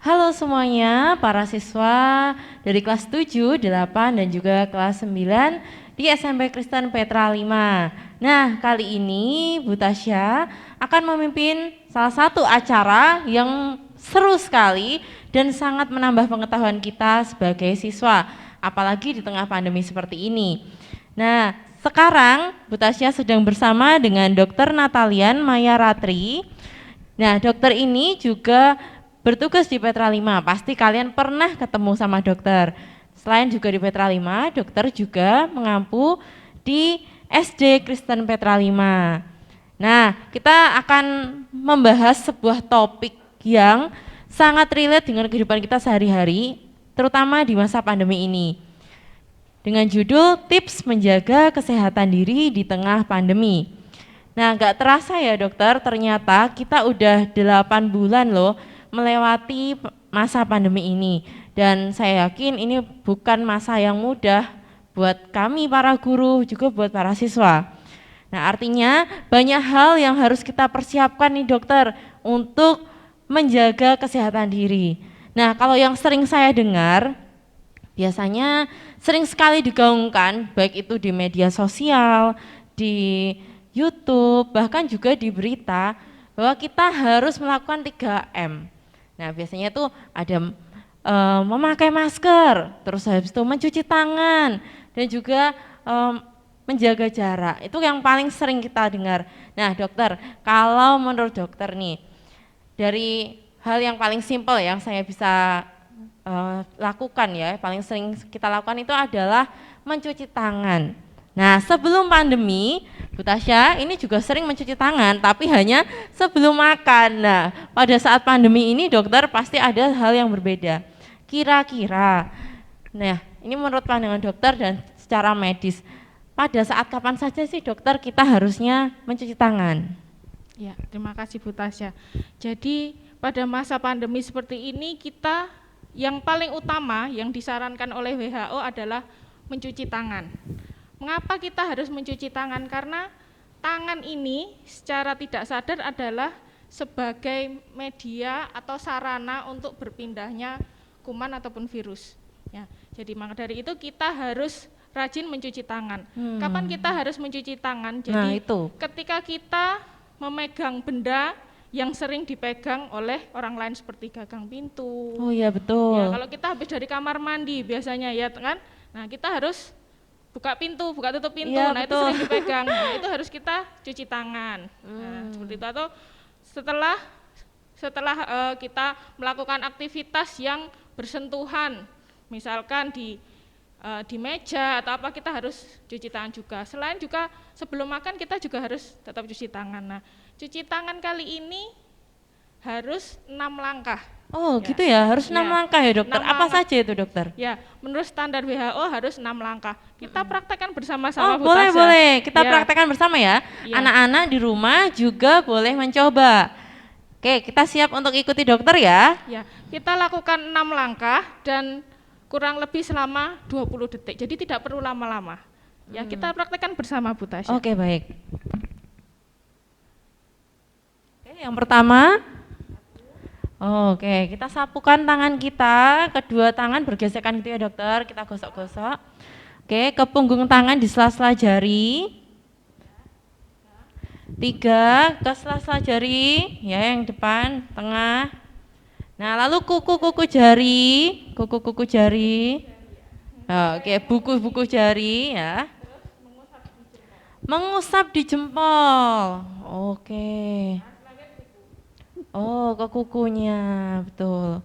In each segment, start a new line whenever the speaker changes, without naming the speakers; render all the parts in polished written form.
Halo semuanya, para siswa dari kelas 7, 8, dan juga kelas 9 di SMP Kristen Petra 5. Nah, kali ini Bu Tasya akan memimpin salah satu acara yang seru sekali dan sangat menambah pengetahuan kita sebagai siswa, apalagi di tengah pandemi seperti ini. Nah, sekarang Bu Tasya sedang bersama dengan Dr. Natalian Maya Ratri. Nah, dokter ini juga bertugas di Petra 5. Pasti kalian pernah ketemu sama dokter. Selain juga di Petra 5, dokter juga mengampu di SD Kristen Petra 5. Nah, kita akan membahas sebuah topik yang sangat relate dengan kehidupan kita sehari-hari, terutama di masa pandemi ini. Dengan judul Tips Menjaga Kesehatan Diri di Tengah Pandemi. Nah, nggak terasa ya dokter, ternyata kita udah 8 bulan loh melewati masa pandemi ini. Dan saya yakin ini bukan masa yang mudah buat kami para guru, juga buat para siswa. Nah, artinya banyak hal yang harus kita persiapkan nih dokter untuk menjaga kesehatan diri. Nah, kalau yang sering saya dengar, biasanya sering sekali digaungkan, baik itu di media sosial, di YouTube, bahkan juga di berita, bahwa kita harus melakukan 3M. Nah, biasanya tuh ada memakai masker, terus habis itu mencuci tangan, dan juga menjaga jarak. Itu yang paling sering kita dengar. Nah, dokter, kalau menurut dokter nih, dari hal yang paling simpel yang saya bisa lakukan ya, paling sering kita lakukan itu adalah mencuci tangan. Nah, sebelum pandemi, Bu Tasya ini juga sering mencuci tangan, tapi hanya sebelum makan. Nah, pada saat pandemi ini dokter pasti ada hal yang berbeda. Kira-kira, nah ini menurut pandangan dokter dan secara medis, pada saat kapan saja sih dokter kita harusnya mencuci tangan?
Ya, terima kasih Bu Tasya. Jadi pada masa pandemi seperti ini kita yang paling utama yang disarankan oleh WHO adalah mencuci tangan. Mengapa kita harus mencuci tangan? Karena tangan ini secara tidak sadar adalah sebagai media atau sarana untuk berpindahnya kuman ataupun virus. Ya, jadi maka dari itu kita harus rajin mencuci tangan. Kapan kita harus mencuci tangan? Jadi ketika kita memegang benda yang sering dipegang oleh orang lain seperti gagang pintu.
Oh iya betul.
Ya, kalau kita habis dari kamar mandi biasanya ya kan, nah kita harus buka pintu, buka tutup pintu,
ya,
nah
betul.
itu sering dipegang, nah itu harus kita cuci tangan. Nah, seperti itu. Atau setelah kita melakukan aktivitas yang bersentuhan, misalkan di meja atau apa, kita harus cuci tangan juga. Selain juga sebelum makan kita juga harus tetap cuci tangan. Nah, cuci tangan kali ini harus 6 langkah.
Oh ya, gitu ya, harus 6 langkah ya dokter. Apa saja itu dokter?
Ya, menurut standar WHO harus 6 langkah. Kita praktekkan bersama-sama.
Oh boleh, kita praktekkan bersama ya. Anak-anak di rumah juga boleh mencoba. Oke, kita siap untuk ikuti dokter ya.
Ya, kita lakukan 6 langkah dan kurang lebih selama 20 detik. Jadi tidak perlu lama-lama. Ya, kita praktekkan bersama Bu Tasya.
Oke, baik. Oke, yang pertama, oke, kita sapukan tangan kita, kedua tangan bergesekan gitu ya dokter, kita gosok-gosok. Oke, ke punggung tangan di sela-sela jari. 3 ke sela-sela jari, ya yang depan, tengah. Nah, lalu kuku-kuku jari, Oke, buku-buku jari ya. Mengusap di jempol. Oke. Oh, ke kukunya, betul.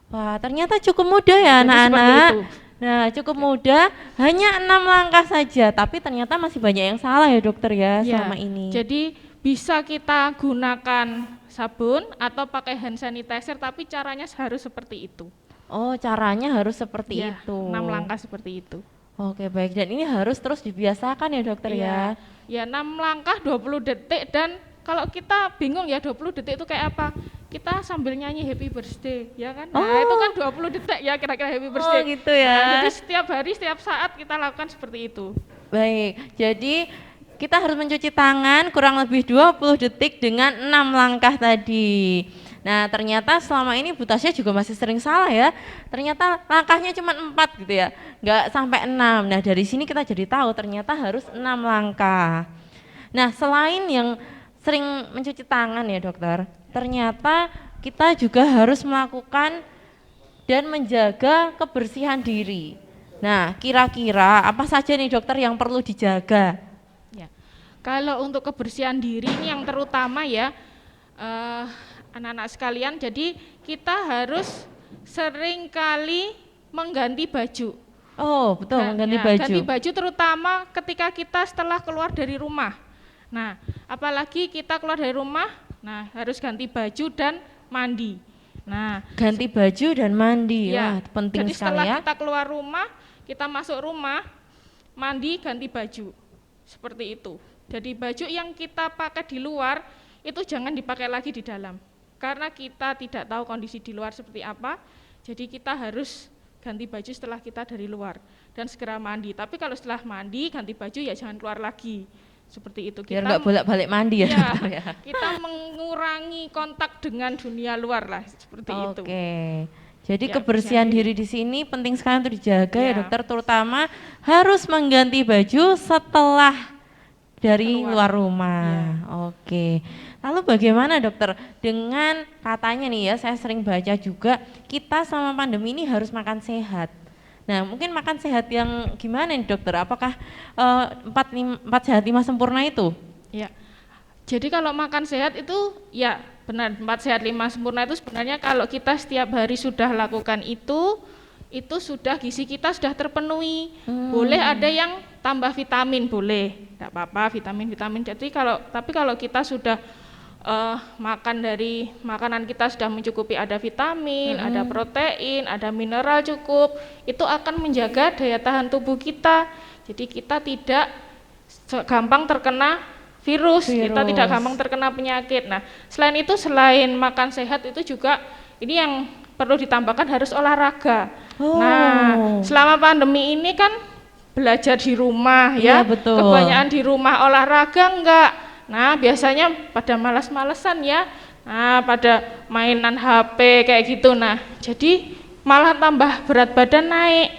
Wah, ternyata cukup mudah ya anak-anak. Nah, cukup mudah, hanya 6 langkah saja, tapi ternyata masih banyak yang salah ya dokter ya selama ini.
Jadi bisa kita gunakan sabun atau pakai hand sanitizer, tapi caranya harus seperti itu.
Oh, caranya harus seperti itu.
6 langkah seperti itu.
Oke, baik, dan ini harus terus dibiasakan ya dokter ya.
Ya, 6 langkah 20 detik, dan kalau kita bingung ya 20 detik itu kayak apa, kita sambil nyanyi happy birthday ya kan. Nah, itu kan 20 detik ya kira-kira happy birthday.
Oh gitu ya.
Nah, jadi setiap hari, setiap saat kita lakukan seperti itu.
Baik, jadi kita harus mencuci tangan kurang lebih 20 detik dengan 6 langkah tadi. Nah, ternyata selama ini Bu Tasya juga masih sering salah ya. Ternyata langkahnya cuma 4 gitu ya, nggak sampai 6. Nah, dari sini kita jadi tahu ternyata harus 6 langkah. Nah, selain yang sering mencuci tangan ya dokter, ternyata kita juga harus melakukan dan menjaga kebersihan diri. Nah, kira-kira apa saja nih dokter yang perlu dijaga?
Ya. Kalau untuk kebersihan diri ini yang terutama ya, anak-anak sekalian, jadi kita harus sering kali mengganti baju.
Oh, betul, mengganti
Ya,
baju.
ganti baju terutama ketika kita setelah keluar dari rumah. Nah, apalagi kita keluar dari rumah, nah harus ganti baju dan mandi. Nah,
Ganti baju dan mandi.
ya,
Wah, penting
jadi
sekali
setelah
ya.
kita keluar rumah, kita masuk rumah, mandi, ganti baju. Seperti itu. Jadi baju yang kita pakai di luar itu jangan dipakai lagi di dalam. Karena kita tidak tahu kondisi di luar seperti apa, jadi kita harus ganti baju setelah kita dari luar dan segera mandi. Tapi kalau setelah mandi, ganti baju ya jangan keluar lagi. Seperti itu.
Biar nggak bolak-balik mandi ya,
ya,
dokter ya.
kita mengurangi kontak dengan dunia luar lah, seperti itu.
Oke. Jadi
Ya,
kebersihan
kebersihan
diri di sini penting sekali untuk dijaga ya
Ya.
dokter, terutama harus mengganti baju setelah dari
Keluar.
luar rumah. Oke. Lalu bagaimana dokter dengan katanya nih ya, saya sering baca juga kita sama pandemi ini harus makan sehat. Nah, mungkin makan sehat yang gimana nih dokter? Apakah 4 sehat 5 sempurna itu?
Ya. Jadi kalau makan sehat itu ya benar 4 sehat 5 sempurna itu sebenarnya kalau kita setiap hari sudah lakukan itu sudah gizi kita sudah terpenuhi. Boleh ada yang tambah vitamin, boleh, tidak apa-apa vitamin. Jadi tapi kalau kita sudah makan dari makanan kita sudah mencukupi, ada vitamin, ada protein, ada mineral cukup, itu akan menjaga daya tahan tubuh kita. Jadi kita tidak gampang terkena virus, kita tidak gampang terkena penyakit. Nah, selain itu, selain makan sehat itu juga ini yang perlu ditambahkan harus olahraga. Nah, selama pandemi ini kan belajar di rumah ya,
betul.
Kebanyakan di rumah, olahraga enggak. Nah, biasanya pada malas-malesan ya, nah pada mainan HP kayak gitu. Nah, jadi malah tambah berat badan naik,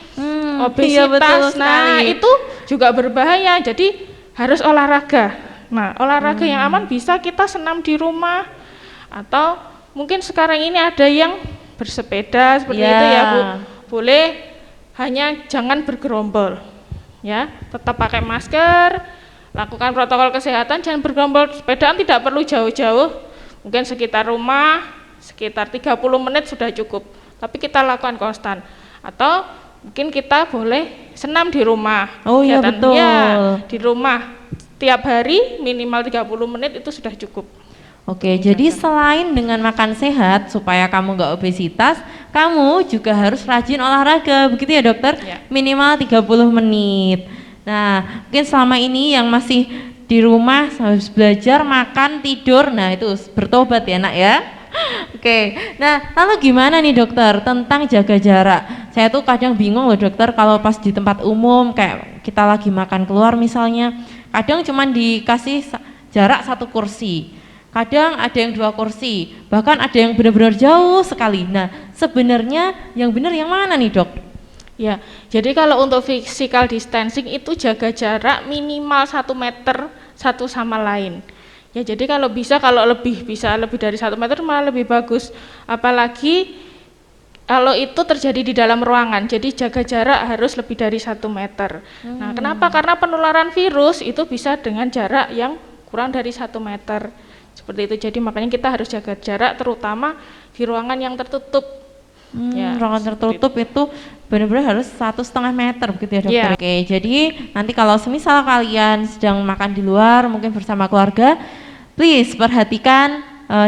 obesitas.
Iya, betul
nah,
sekali.
itu juga berbahaya. Jadi harus olahraga. Nah, olahraga yang aman bisa kita senam di rumah, atau mungkin sekarang ini ada yang bersepeda seperti itu ya Bu. Boleh, hanya jangan bergerombol. Ya, tetap pakai masker, lakukan protokol kesehatan, jangan bergerombol. Sepedaan tidak perlu jauh-jauh, mungkin sekitar rumah, sekitar 30 menit sudah cukup. Tapi kita lakukan konstan. Atau mungkin kita boleh senam di rumah.
Oh iya, betul.
Ya, di rumah tiap hari minimal 30 menit itu sudah cukup.
Oke, jadi selain dengan makan sehat supaya kamu nggak obesitas, kamu juga harus rajin olahraga, begitu ya dokter?
Ya.
Minimal 30 menit. Nah, mungkin selama ini yang masih di rumah harus belajar, makan, tidur, nah itu bertobat ya nak ya. Oke, nah lalu gimana nih dokter tentang jaga jarak? Saya tuh kadang bingung loh dokter kalau pas di tempat umum kayak kita lagi makan keluar misalnya, kadang cuman dikasih jarak 1 kursi. Kadang ada yang 2 kursi, bahkan ada yang benar-benar jauh sekali. Nah, sebenarnya yang benar yang mana nih dok?
Ya, jadi kalau untuk physical distancing itu jaga jarak minimal 1 meter satu sama lain. Ya, jadi kalau bisa lebih dari 1 meter malah lebih bagus. Apalagi kalau itu terjadi di dalam ruangan, jadi jaga jarak harus lebih dari 1 meter. Nah, kenapa? Karena penularan virus itu bisa dengan jarak yang kurang dari 1 meter. Seperti itu, jadi makanya kita harus jaga jarak terutama di ruangan yang tertutup. Ya,
ruangan tertutup itu benar-benar harus 1,5 meter begitu ya dokter.
Ya.
Oke, jadi nanti kalau semisal kalian sedang makan di luar mungkin bersama keluarga, please perhatikan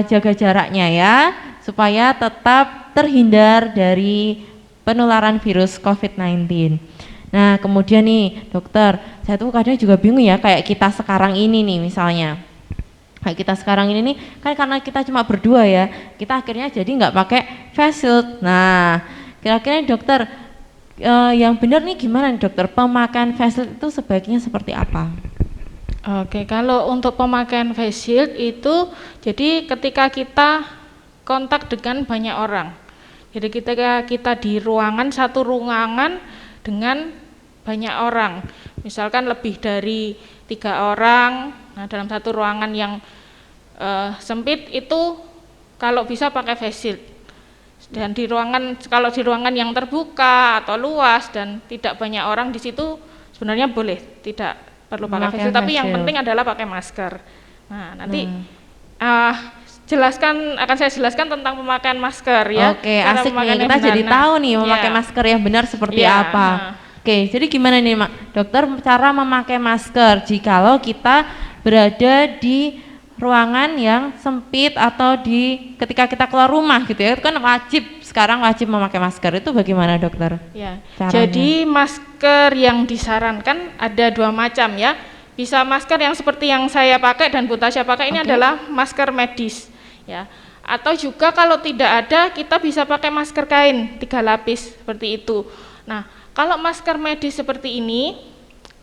jaga jaraknya ya, supaya tetap terhindar dari penularan virus COVID-19. Nah, kemudian nih dokter, saya tuh kadang juga bingung ya, kayak kita sekarang ini nih misalnya. Kayak kita sekarang ini nih, kan karena kita cuma berdua ya, kita akhirnya jadi nggak pakai face shield. Nah, kira-kira dokter, yang benar nih gimana nih dokter, pemakaian face shield itu sebaiknya seperti apa?
Oke, kalau untuk pemakaian face shield itu, jadi ketika kita kontak dengan banyak orang. Jadi ketika kita di ruangan, satu ruangan dengan banyak orang, misalkan lebih dari 3 orang, nah dalam satu ruangan yang sempit itu kalau bisa pakai face shield. Dan di ruangan, kalau di ruangan yang terbuka atau luas dan tidak banyak orang di situ sebenarnya boleh, tidak perlu pakai face shield, tapi yang penting adalah pakai masker. Nah, nanti akan saya jelaskan tentang pemakaian masker ya.
Oke, asik nih, kita jadi tahu nih memakai masker yang benar seperti apa. Oke, jadi gimana nih dokter cara memakai masker jikalau kita berada di ruangan yang sempit atau ketika kita keluar rumah gitu ya, itu kan sekarang wajib memakai masker, itu bagaimana dokter?
Ya, jadi masker yang disarankan ada 2 macam ya. Bisa masker yang seperti yang saya pakai dan Bu Tasya pakai ini adalah masker medis ya. Atau juga kalau tidak ada kita bisa pakai masker kain 3 lapis seperti itu. Nah, kalau masker medis seperti ini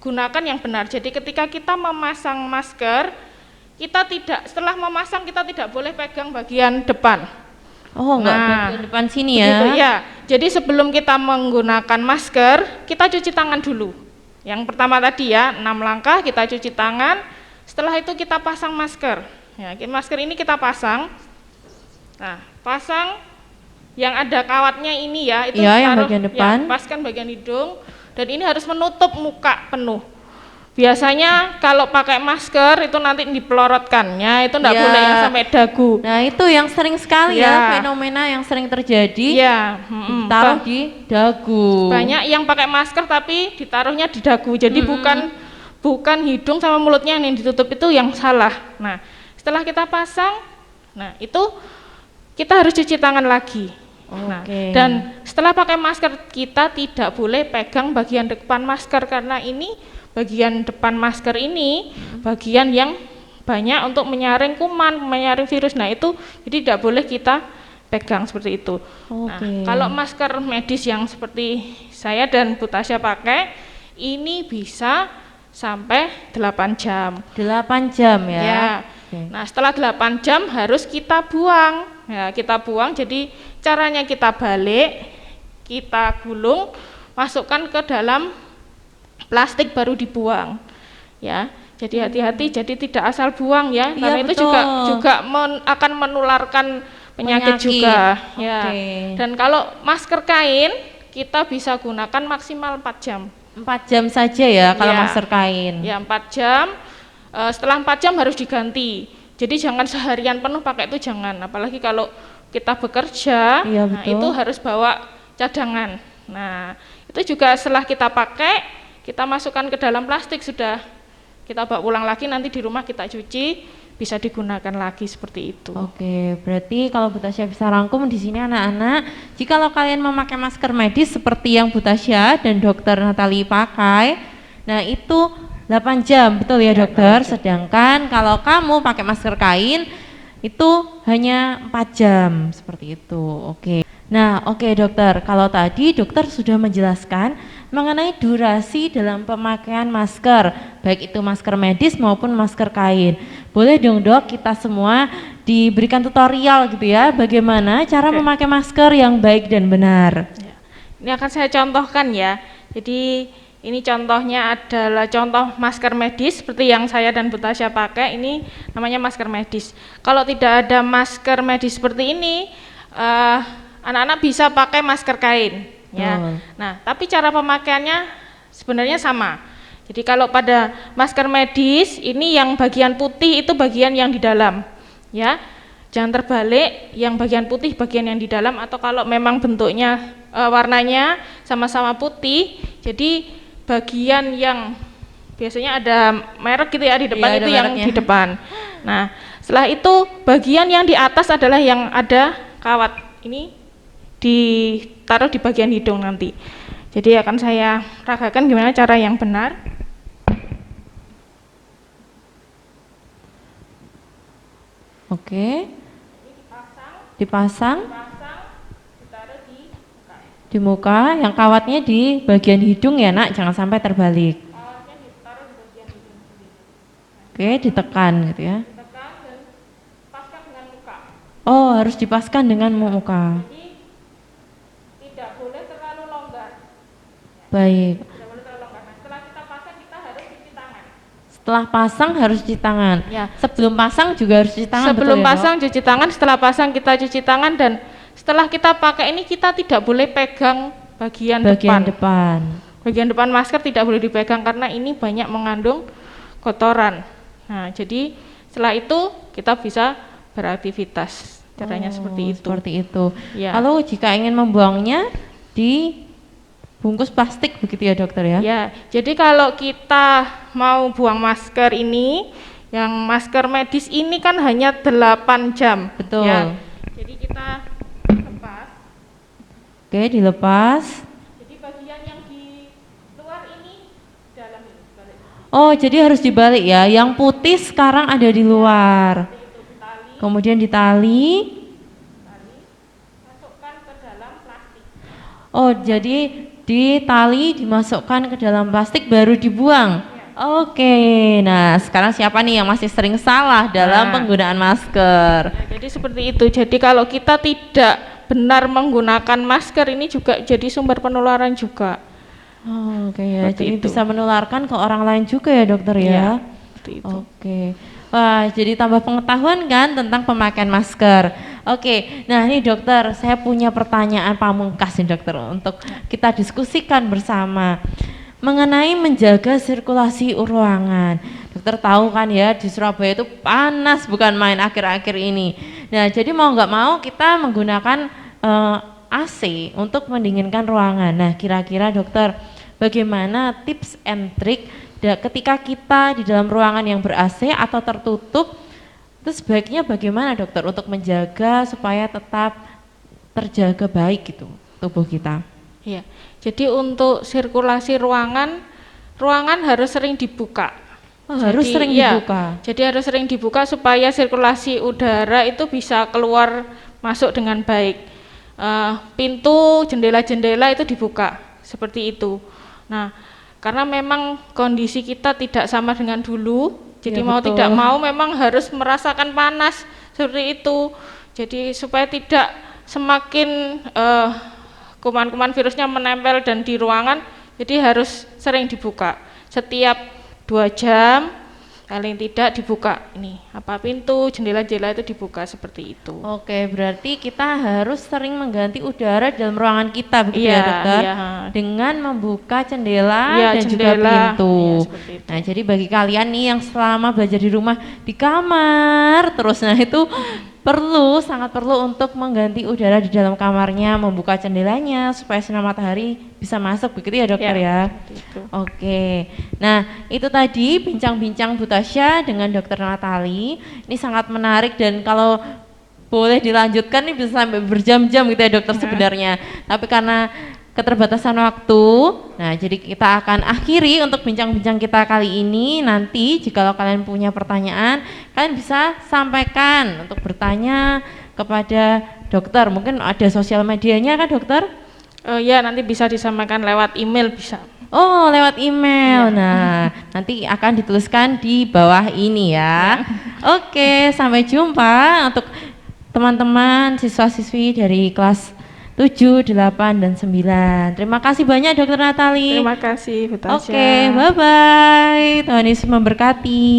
gunakan yang benar. Jadi ketika kita memasang masker, setelah memasang kita tidak boleh pegang bagian depan.
Oh, enggak bagian depan sini ya.
Begitu, ya. Jadi sebelum kita menggunakan masker, kita cuci tangan dulu. Yang pertama tadi ya, 6 langkah kita cuci tangan. Setelah itu kita pasang masker. Ya, masker ini kita pasang. Nah, pasang yang ada kawatnya ini ya, itu
yang bagian depan.
Ya, paskan bagian hidung dan ini harus menutup muka penuh. Biasanya kalau pakai masker itu nanti dipelorotkannya, itu enggak boleh yang sampai dagu.
Nah, itu yang sering sekali ya fenomena yang sering terjadi.
Ya,
taruh di dagu.
Banyak yang pakai masker tapi ditaruhnya di dagu. Jadi bukan hidung sama mulutnya yang ditutup, itu yang salah. Nah, setelah kita pasang, nah itu kita harus cuci tangan lagi. Nah, dan setelah pakai masker kita tidak boleh pegang bagian depan masker karena ini bagian depan masker ini bagian yang banyak untuk menyaring kuman, menyaring virus. Nah, itu jadi tidak boleh kita pegang seperti itu. Nah, kalau masker medis yang seperti saya dan Bu Tasya pakai ini bisa sampai 8 jam.
8 jam ya.
Ya. Nah, setelah 8 jam harus kita buang. Ya, kita buang. Jadi caranya kita balik, kita gulung, masukkan ke dalam plastik baru dibuang. Ya. Jadi hati-hati, jadi tidak asal buang ya, karena itu juga akan menularkan penyakit juga. Ya. Dan kalau masker kain kita bisa gunakan maksimal 4 jam.
4 jam saja ya kalau masker kain.
Ya, 4 jam. Setelah 4 jam harus diganti. Jadi jangan seharian penuh pakai itu, jangan. Apalagi kalau kita bekerja, nah itu harus bawa cadangan. Nah, itu juga setelah kita pakai, kita masukkan ke dalam plastik, sudah kita bawa pulang lagi, nanti di rumah kita cuci, bisa digunakan lagi seperti itu.
Oke, berarti kalau Bu Tasya bisa rangkum di sini anak-anak, jikalau kalian memakai masker medis seperti yang Bu Tasya dan Dokter Natali pakai, nah itu 8 jam, betul ya dokter? Sedangkan kalau kamu pakai masker kain itu hanya 4 jam, seperti itu. Oke. Nah, oke dokter, kalau tadi dokter sudah menjelaskan mengenai durasi dalam pemakaian masker, baik itu masker medis maupun masker kain. Boleh dong dok, kita semua diberikan tutorial gitu ya, bagaimana cara memakai masker yang baik dan benar.
Ini akan saya contohkan ya. Jadi ini contohnya adalah contoh masker medis seperti yang saya dan Bu Tasya pakai, ini namanya masker medis. Kalau tidak ada masker medis seperti ini, anak-anak bisa pakai masker kain ya. Nah, tapi cara pemakaiannya sebenarnya sama. Jadi kalau pada masker medis ini yang bagian putih itu bagian yang di dalam ya. Jangan terbalik, yang bagian putih bagian yang di dalam, atau kalau memang bentuknya warnanya sama-sama putih, jadi bagian yang biasanya ada merek gitu ya di depan, itu yang di depan. Nah, setelah itu bagian yang di atas adalah yang ada kawat. Ini ditaruh di bagian hidung nanti. Jadi akan saya ragakan gimana cara yang benar.
Oke. Dipasang. Di muka, yang kawatnya di bagian hidung ya nak, jangan sampai terbalik.
Kawatnya ditaruh di bagian hidung sendiri.
Oke, ditekan gitu ya.
Ditekan dan paskan dengan muka.
Oh, harus dipaskan dengan muka.
Jadi tidak boleh terlalu longgar.
Baik.
Tidak boleh terlalu longgar. Nah, setelah kita pasang kita harus cuci tangan.
Setelah pasang harus cuci tangan.
Ya.
Sebelum pasang juga harus cuci tangan.
Sebelum
betul ya,
pasang cuci tangan, setelah pasang kita cuci tangan, dan setelah kita pakai ini kita tidak boleh pegang bagian
depan.
Bagian depan masker tidak boleh dipegang karena ini banyak mengandung kotoran. Nah, jadi setelah itu kita bisa beraktivitas. Caranya seperti itu.
Seperti itu.
Ya.
Lalu jika ingin membuangnya di bungkus plastik begitu ya dokter ya?
Ya, jadi kalau kita mau buang masker ini, yang masker medis ini kan hanya 8 jam.
Betul.
Ya. Jadi kita lepas.
Oke, dilepas.
Jadi bagian yang di luar ini dalam ini. Balik.
Oh, jadi harus dibalik ya. Yang putih sekarang ada di luar. Kemudian ditali.
Masukkan ke dalam plastik.
Oh, jadi ditali dimasukkan ke dalam plastik baru dibuang. Oke, nah sekarang siapa nih yang masih sering salah dalam penggunaan masker?
Nah, jadi seperti itu. Jadi kalau kita tidak benar menggunakan masker ini juga jadi sumber penularan juga.
Oh, oke ya,
Seperti
jadi
itu.
bisa menularkan ke orang lain juga ya dokter ya?
Iya, seperti itu.
Oke, wah jadi tambah pengetahuan kan tentang pemakaian masker. Oke, nah ini dokter, saya punya pertanyaan pamungkas nih dokter untuk kita diskusikan bersama mengenai menjaga sirkulasi ruangan. Dokter tahu kan ya di Surabaya itu panas bukan main akhir-akhir ini. Nah jadi mau nggak mau kita menggunakan AC untuk mendinginkan ruangan. Nah kira-kira dokter bagaimana tips and trick ketika kita di dalam ruangan yang ber-AC atau tertutup, itu sebaiknya bagaimana dokter untuk menjaga supaya tetap terjaga baik gitu tubuh kita?
Iya. Jadi untuk sirkulasi ruangan harus sering dibuka.
Harus sering dibuka.
Jadi harus sering dibuka supaya sirkulasi udara itu bisa keluar masuk dengan baik. Pintu, jendela-jendela itu dibuka seperti itu. Nah, karena memang kondisi kita tidak sama dengan dulu, jadi
Ya,
mau
betul.
tidak mau memang harus merasakan panas seperti itu. Jadi supaya tidak semakin kuman-kuman virusnya menempel dan di ruangan, jadi harus sering dibuka. Setiap 2 jam paling tidak dibuka ini pintu, jendela-jendela itu dibuka seperti itu.
Oke, berarti kita harus sering mengganti udara dalam ruangan kita begitu ya dokter?
Iya.
Dengan membuka jendela
Iya,
dan juga
jendela.
pintu.
Iya, seperti itu.
Nah, jadi bagi kalian nih yang selama belajar di rumah di kamar terus, nah itu sangat perlu untuk mengganti udara di dalam kamarnya, membuka jendelanya supaya sinar matahari bisa masuk begitu ya dokter ya?
Seperti itu.
Oke, nah itu tadi bincang-bincang Bu Tasya dengan Dokter Natali. Ini sangat menarik dan kalau boleh dilanjutkan nih bisa sampai berjam-jam gitu ya dokter sebenarnya. Tapi karena keterbatasan waktu, nah jadi kita akan akhiri untuk bincang-bincang kita kali ini. Nanti jika kalian punya pertanyaan, kalian bisa sampaikan untuk bertanya kepada dokter. Mungkin ada sosial medianya kan dokter?
Ya, nanti bisa disampaikan lewat email bisa.
Oh, lewat email. Nah, nanti akan dituliskan di bawah ini ya. Oke, sampai jumpa untuk teman-teman siswa-siswi dari kelas 7, 8, dan 9. Terima kasih banyak Dokter Natali.
Terima kasih Bu Tasya.
Oke, bye-bye. Tuhan Yesus memberkati.